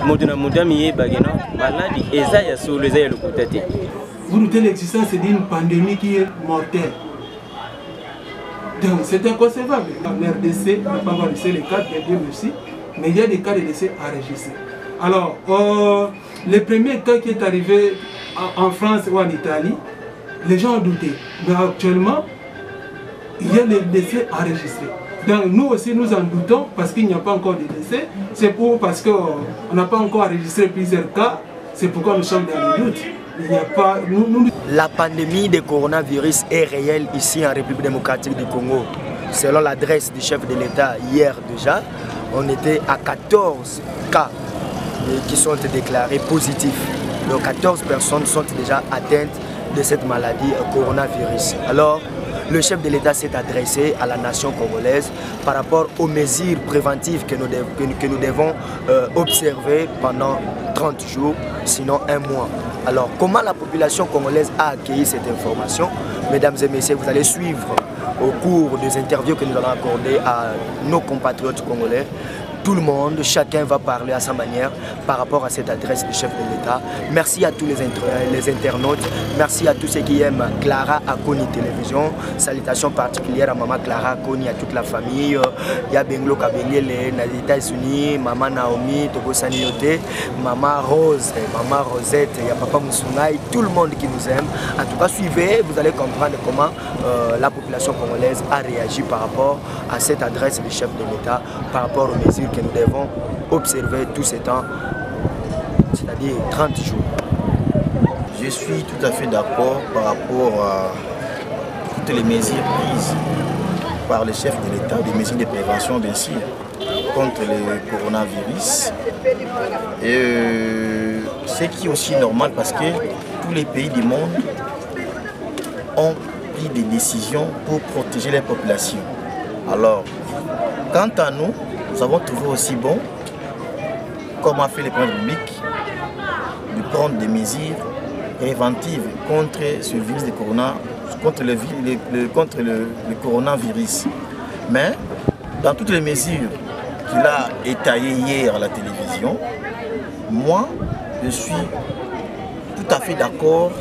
moduna mudami bageno maladie eza ya solo eza ya lokuta te. Vous doutez l'existence d'une pandémie qui est mortelle. Donc c'est inconcevable. L'RDC n'a pas encore laissé les cas, bien Dieu merci, mais il y a des cas de décès enregistrés. Alors, le premier cas qui est arrivé en France ou en Italie, les gens ont douté. Mais actuellement, il y a des décès enregistrés. Donc nous aussi nous en doutons parce qu'il n'y a pas encore de décès. C'est parce qu'on n'a pas encore enregistré plusieurs cas. C'est pourquoi nous sommes dans le doute. Il n'y a pas, La pandémie de coronavirus est réelle ici en République démocratique du Congo. Selon l'adresse du chef de l'État hier déjà, on était à 14 cas qui sont déclarés positifs. Donc 14 personnes sont déjà atteintes de cette maladie coronavirus. Alors, le chef de l'État s'est adressé à la nation congolaise par rapport aux mesures préventives que nous devons observer pendant 30 jours, sinon un mois. Alors, comment la population congolaise a accueilli cette information? Mesdames et messieurs, vous allez suivre au cours des interviews que nous allons accorder à nos compatriotes congolais. Tout le monde, chacun va parler à sa manière par rapport à cette adresse du chef de l'État. Merci à tous les internautes, merci à tous ceux qui aiment Clara Akoni Télévision. Salutations particulières à Maman Clara Akoni, à toute la famille. Il y a Benglo Kabengele, les États-Unis, Maman Naomi, Togo Saniote, Maman Rose, Maman Rosette, il y a Papa Moussoungaï, tout le monde qui nous aime. En tout cas, suivez, vous allez comprendre comment la population congolaise a réagi par rapport à cette adresse du chef de l'État, par rapport aux mesures que nous devons observer tous ces temps, c'est-à-dire 30 jours. Je suis tout à fait d'accord par rapport à toutes les mesures prises par le chef de l'État, des mesures de prévention bien sûr, contre le coronavirus. Et ce qui est aussi normal parce que tous les pays du monde ont pris des décisions pour protéger les populations. Alors, quant à nous, nous avons trouvé aussi bon, comme a fait le président public, de prendre des mesures préventives contre ce virus de corona, contre le coronavirus. Mais dans toutes les mesures qu'il a étayées hier à la télévision, moi, je suis tout à fait d'accord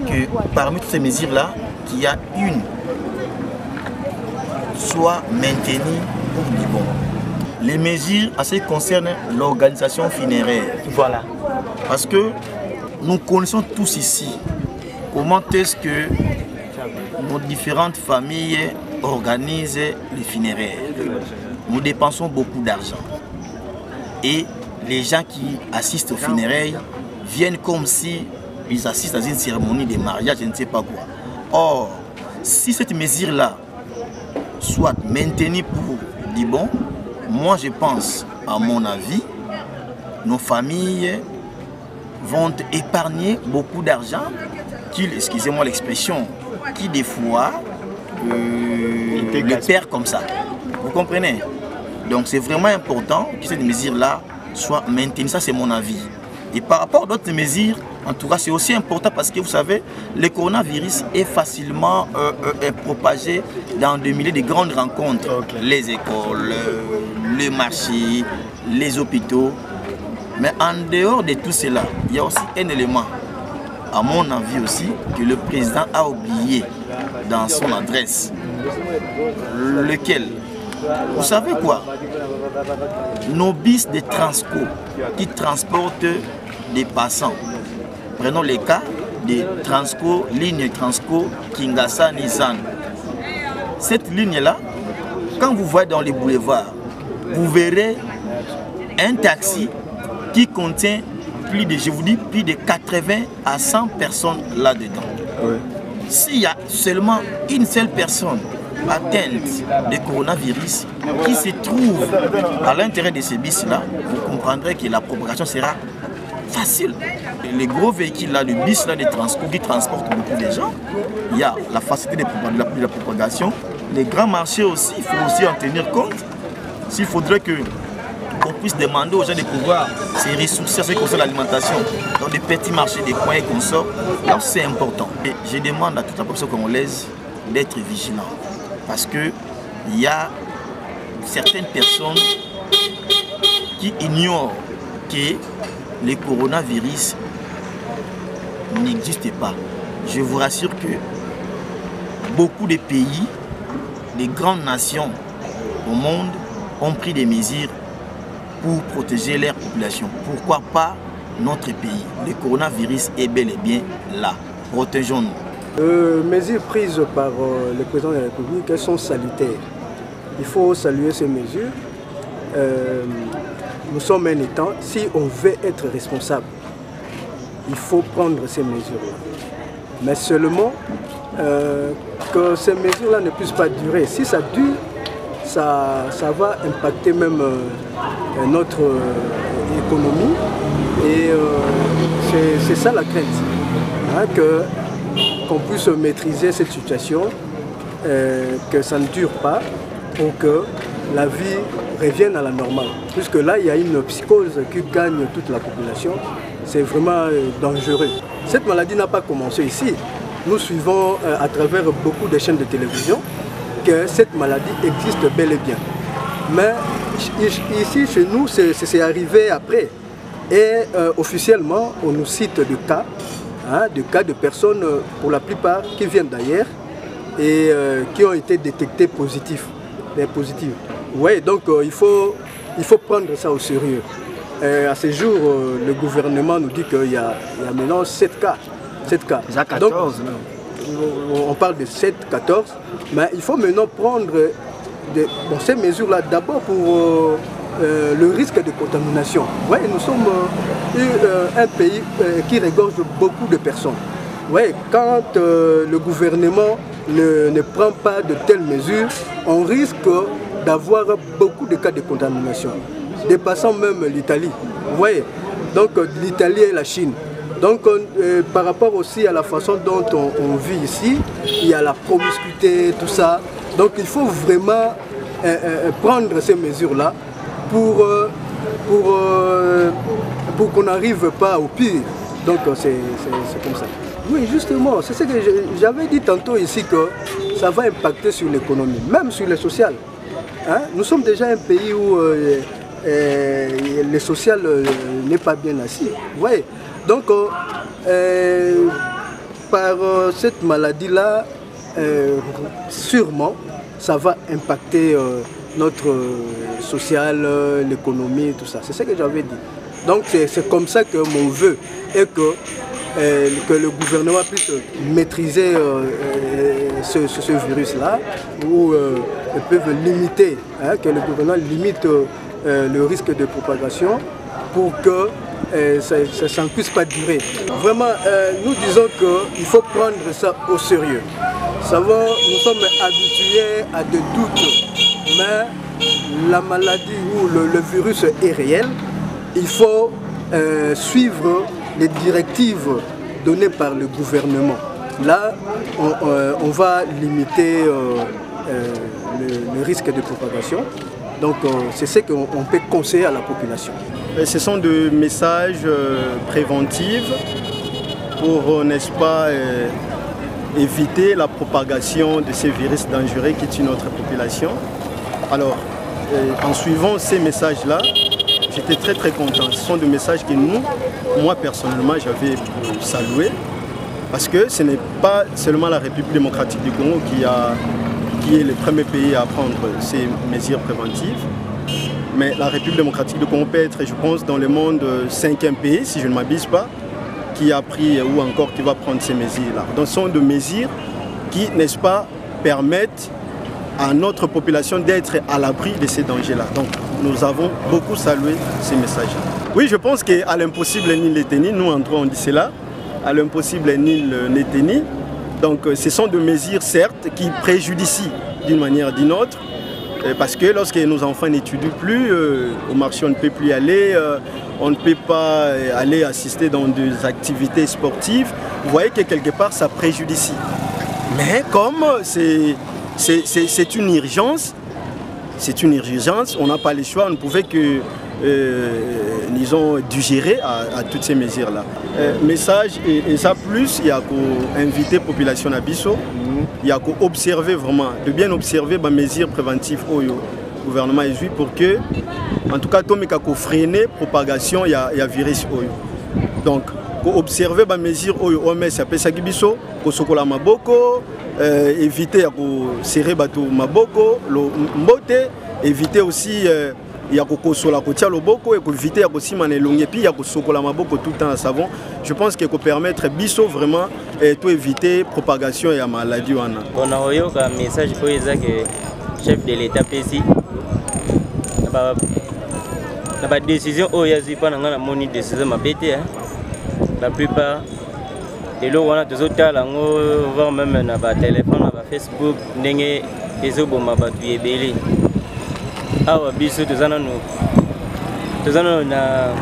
que parmi toutes ces mesures-là, qu'il y a une soit maintenue pour du bon. Les mesures à ce qui concerne l'organisation funéraire. Voilà. Parce que nous connaissons tous ici comment est-ce que nos différentes familles organisent les funéraires. Nous dépensons beaucoup d'argent. Et les gens qui assistent aux funérailles viennent comme si ils assistent à une cérémonie de mariage, je ne sais pas quoi. Or, si cette mesure-là soit maintenue pour du bon, moi je pense, à mon avis, nos familles vont épargner beaucoup d'argent, excusez-moi l'expression, qui des fois le perd comme ça. Vous comprenez? Donc c'est vraiment important que cette mesure-là soit maintenue, ça c'est mon avis. Et par rapport à d'autres mesures, en tout cas c'est aussi important parce que vous savez, le coronavirus est facilement propagé dans des milliers de grandes rencontres. Okay. Les écoles, les marchés, les hôpitaux. Mais en dehors de tout cela, il y a aussi un élément, à mon avis aussi, que le président a oublié dans son adresse. Lequel? Vous savez quoi? Nos bus de Transco qui transportent des passants. Prenons les cas de Transco, ligne Transco, Kinshasa, Nissan. Cette ligne-là, quand vous voyez dans les boulevards, vous verrez un taxi qui contient plus de, je vous dis, plus de 80 à 100 personnes là-dedans. Oui. S'il y a seulement une seule personne atteinte de coronavirus qui se trouve à l'intérieur de ces bus-là, vous comprendrez que la propagation sera facile. Les gros véhicules là, le bus là de transport qui transportent beaucoup de gens, il y a la facilité de la propagation. Les grands marchés aussi, il faut aussi en tenir compte. S'il faudrait qu'on puisse demander aux gens de pouvoir se ressourcer à ce qui concerne l'alimentation dans des petits marchés, des coins et qu'on sort, là c'est important. Et je demande à toute la population congolaise d'être vigilant parce qu'il y a certaines personnes qui ignorent que le coronavirus n'existe pas. Je vous rassure que beaucoup de pays, de grandes nations au monde ont pris des mesures pour protéger leur population. Pourquoi pas notre pays? Le coronavirus est bel et bien là. Protégeons-nous. Mesures prises par le président de la République, elles sont salutaires. Il faut saluer ces mesures. Nous sommes un État. Si on veut être responsable, il faut prendre ces mesures-là. Mais seulement que ces mesures-là ne puissent pas durer. Si ça dure, ça va impacter même notre économie. Et c'est ça la crainte, hein, qu'on puisse maîtriser cette situation, que ça ne dure pas pour que la vie revienne à la normale. Puisque là, il y a une psychose qui gagne toute la population. C'est vraiment dangereux. Cette maladie n'a pas commencé ici. Nous suivons à travers beaucoup de chaînes de télévision que cette maladie existe bel et bien. Mais ici, chez nous, c'est arrivé après. Et officiellement, on nous cite de cas, hein, de personnes, pour la plupart, qui viennent d'ailleurs et qui ont été détectés positifs. Oui, donc il faut prendre ça au sérieux. À ce jour, le gouvernement nous dit qu'il y a maintenant 7 cas. 7 cas. Déjà 14. Donc, on parle de 7, 14, mais il faut maintenant prendre ces mesures-là d'abord pour le risque de contamination. Ouais, nous sommes un pays qui regorge beaucoup de personnes. Ouais, quand le gouvernement ne prend pas de telles mesures, on risque d'avoir beaucoup de cas de contamination, dépassant même l'Italie. Ouais, donc l'Italie et la Chine. Donc par rapport aussi à la façon dont on vit ici, il y a la promiscuité, tout ça. Donc il faut vraiment prendre ces mesures-là pour qu'on n'arrive pas au pire. Donc c'est comme ça. Oui, justement, c'est ce que j'avais dit tantôt ici, que ça va impacter sur l'économie, même sur le social. Hein? Nous sommes déjà un pays où le social n'est pas bien assis. Ouais. Donc, par cette maladie-là, sûrement, ça va impacter notre social, l'économie, tout ça. C'est ce que j'avais dit. Donc, c'est comme ça que mon vœu est que le gouvernement puisse maîtriser ce virus-là, ou peuvent limiter, hein, que le gouvernement limite le risque de propagation pour que ça ne puisse pas durer. Vraiment, nous disons qu'il faut prendre ça au sérieux. Nous sommes habitués à des doutes, mais la maladie ou le virus est réel. Il faut suivre les directives données par le gouvernement. Là, on va limiter le risque de propagation. Donc c'est ce qu'on peut conseiller à la population. Ce sont des messages préventifs pour, n'est-ce pas, éviter la propagation de ces virus dangereux qui tuent notre population. Alors, en suivant ces messages-là, j'étais très content. Ce sont des messages que moi personnellement, j'avais salués, parce que ce n'est pas seulement la République démocratique du Congo qui est le premier pays à prendre ces mesures préventives, mais la République démocratique du Congo peut être, je pense, dans le monde 5e pays, si je ne m'abuse pas, qui a pris ou encore qui va prendre ces mesures-là. Donc ce sont des mesures qui, n'est-ce pas, permettent à notre population d'être à l'abri de ces dangers-là. Donc nous avons beaucoup salué ces messages-là. Oui, je pense qu'à l'impossible nul n'est tenu, nous en droit on dit cela, à l'impossible nul n'est tenu. Donc ce sont des mesures certes qui préjudicient d'une manière ou d'une autre, parce que lorsque nos enfants n'étudient plus, au marché on ne peut plus y aller, on ne peut pas aller assister dans des activités sportives, vous voyez que quelque part ça préjudicie. Mais comme c'est une urgence, on n'a pas le choix, on ne pouvait que, disons, digérer à toutes ces mesures-là. Message, et ça plus, il y a qu'à inviter la population à Population Abisso, il y a qu'à observer vraiment, de bien observer les mesures préventives gouvernement est pour que, en tout cas, Tomika ko freiner propagation ya virus oyo. Donc, ko observer ba mesure oyo OMS appelle ça gibiso, ko sokola maboko, éviter ya ko serrer bato maboko, lo mbote, éviter aussi ya ko kosola ko tia loboko et ko éviter ya ko simana elongi puis ya ko sokola maboko tout le temps à savon. Je pense que ko permettre biso vraiment tout éviter propagation ya maladie wana. On a eu un message pour les chef de l'État PC. La décision où il y a eu pendant la monnaie décision m'a pété. La plupart de l'eau on a des autres voir même na ba téléphone na Facebook ndenge ezobo mabatu ebele. Awa biso tozana na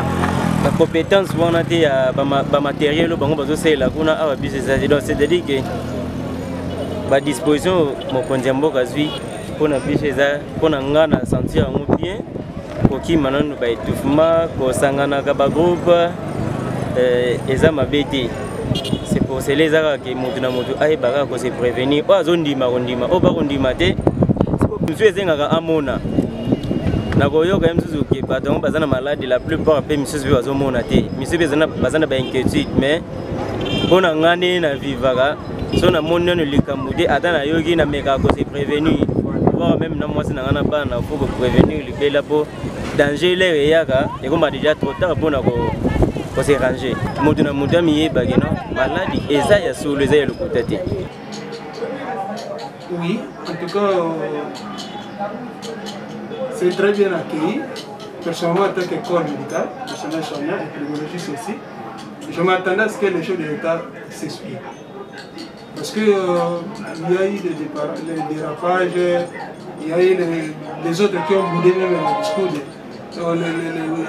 la compétence on a été ba matériel bango bazo sela kuna awa biso c'est-à-dire que ba disposition mon kondiambo kazui pona biso eza pona ngana sentir ngo bien koki manano ba étouffement ko sangana ka ba groupe eza mabete. C'est pour cela que moto na moto ay baka ko se prévenir o azondima kondima o ba kondima te monsieur ezengaka amona na koyoka msusu ke bato bazana malade la plupart pe monsieur be bazomona te monsieur bazana ba inquiétude mais pona ngane na vivaka so na moni no likambude atana yoki na meka ko se prévenir voir même na moi na ngana ba na faut prévenir libela po danger le yaka et comme déjà trop tard pona ko se ranger moto na moto mi yebaki non maladie eza ya solo eza ya lokuta te. Oui, en tout cas c'est très bien accueilli. Personnellement, en tant que corps médical, personnel soignant et épidémiologiste aussi, je m'attendais à ce que les choses de l'État s'expliquent. Parce que il y a eu des dérapages, il y a eu les autres qui ont boudé même le discours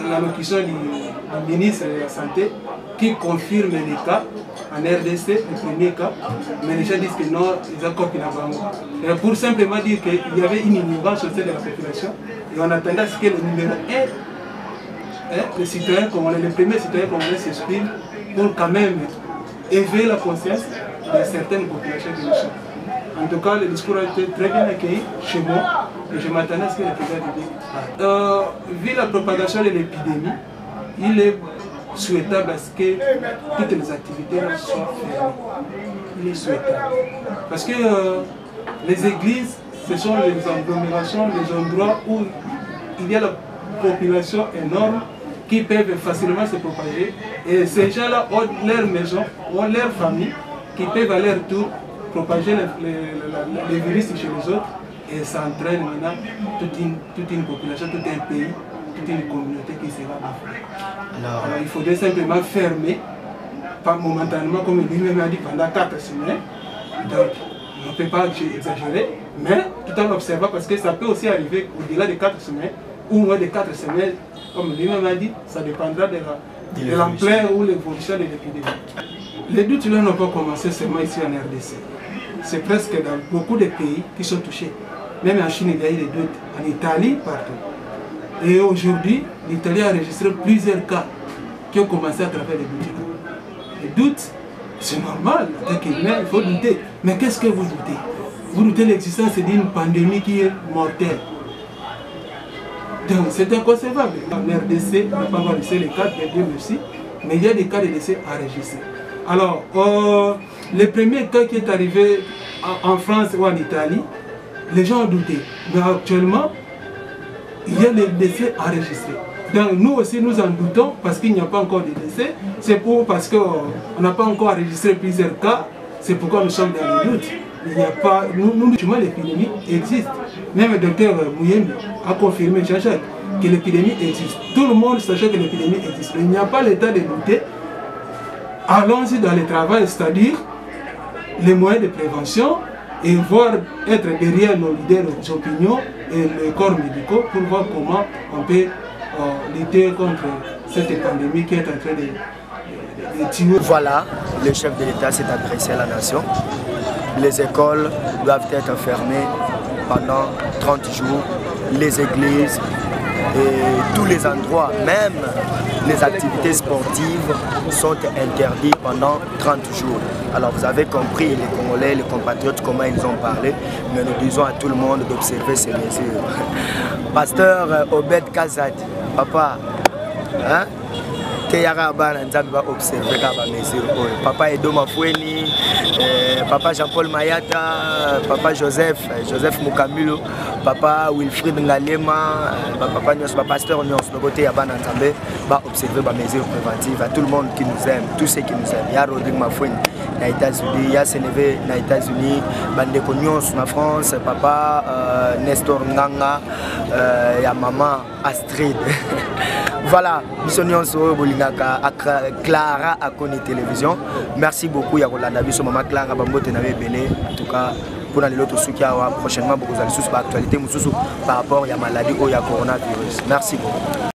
l'allocution du ministre de la Santé qui confirme les cas en RDC, le premier cas, mais les gens disent que non, ils ont copié la banque. Pour simplement dire qu'il y avait une ignorance au sein de la population, et on attendait à ce que le numéro 1, le citoyen congolais, le premier citoyen congolais s'exprime pour quand même éveiller la conscience de certaines populations qui le sont. En tout cas, le discours a été très bien accueilli chez moi et je m'attendais à ce que le président parle. Vu la propagation de l'épidémie, il est souhaitable à ce que toutes les activités soient fermées. Il est souhaitable. Parce que les églises, ce sont les agglomérations, les endroits où il y a la population énorme qui peuvent facilement se propager. Et ces gens-là ont leur maison, ont leur famille, qui peuvent à leur tour propager les virus chez les autres. Et ça entraîne maintenant toute une population, tout un pays, toute une communauté qui sera affectée. Alors il faudrait simplement fermer, pas momentanément comme lui-même a dit pendant 4 semaines. Donc on ne peut pas exagérer, mais tout en observant parce que ça peut aussi arriver au-delà de 4 semaines ou moins de 4 semaines, comme lui-même a dit, ça dépendra de l'ampleur ou l'évolution de l'épidémie. Les doutes là n'ont pas commencé seulement ici en RDC. C'est presque dans beaucoup de pays qui sont touchés. Même en Chine, il y a eu des doutes, en Italie, partout. Et aujourd'hui, l'Italie a enregistré plusieurs cas qui ont commencé à travers les doutes. Les doutes, c'est normal, il faut douter. Mais qu'est-ce que vous doutez? Vous doutez l'existence d'une pandémie qui est mortelle. Donc c'est inconcevable. En RDC, on n'a pas enregistré les cas, Dieu merci, mais il y a des cas de décès enregistrés. Alors, le premier cas qui est arrivé en France ou en Italie, les gens ont douté. Mais actuellement, il y a des décès enregistrés. Donc nous aussi, nous en doutons parce qu'il n'y a pas encore de décès. C'est parce qu'on n'a pas encore enregistré plusieurs cas. C'est pourquoi nous sommes dans le doute. Il n'y a pas... Nous, l'épidémie existe. Même le docteur Mouyembi a confirmé, Jean-Jacques, que l'épidémie existe. Tout le monde sachait que l'épidémie existe. Il n'y a pas l'état de douter. Allons-y dans le travail, c'est-à-dire les moyens de prévention et voir être derrière nos leaders, nos opinions et les corps médicaux pour voir comment on peut lutter contre cette pandémie qui est en train de tuer. Voilà, le chef de l'État s'est adressé à la nation. Les écoles doivent être fermées pendant 30 jours. Les églises, et tous les endroits, même les activités sportives sont interdites pendant 30 jours. Alors vous avez compris, les Congolais, les compatriotes, comment ils ont parlé, mais nous disons à tout le monde d'observer ces mesures. Pasteur Obed Kazad, papa, hein? Observer papa Edo Mafweni, papa Jean-Paul Mayata, papa Joseph Mukamilo, papa Wilfried Ngalema, papa Nyos, papa Pasteur Nyos, le côté Yaban Nzambe, observer les mesures préventives à tout le monde qui nous aime, tous ceux qui nous aiment. Il y a Rodrigue Mafweni aux États-Unis, il y a Sénévé aux États-Unis, Bandeko Nyos en France, papa Nestor Nganga, il y a maman Astrid. Voilà, mission Nyonso Bolingaka Clara à Koni Télévision. Merci beaucoup Yakolanda biso maman Clara Bambote na belé. En tout cas, pour les autres sous qui prochainement beaucoup d'actualité par rapport à la maladie ou à coronavirus. Merci beaucoup.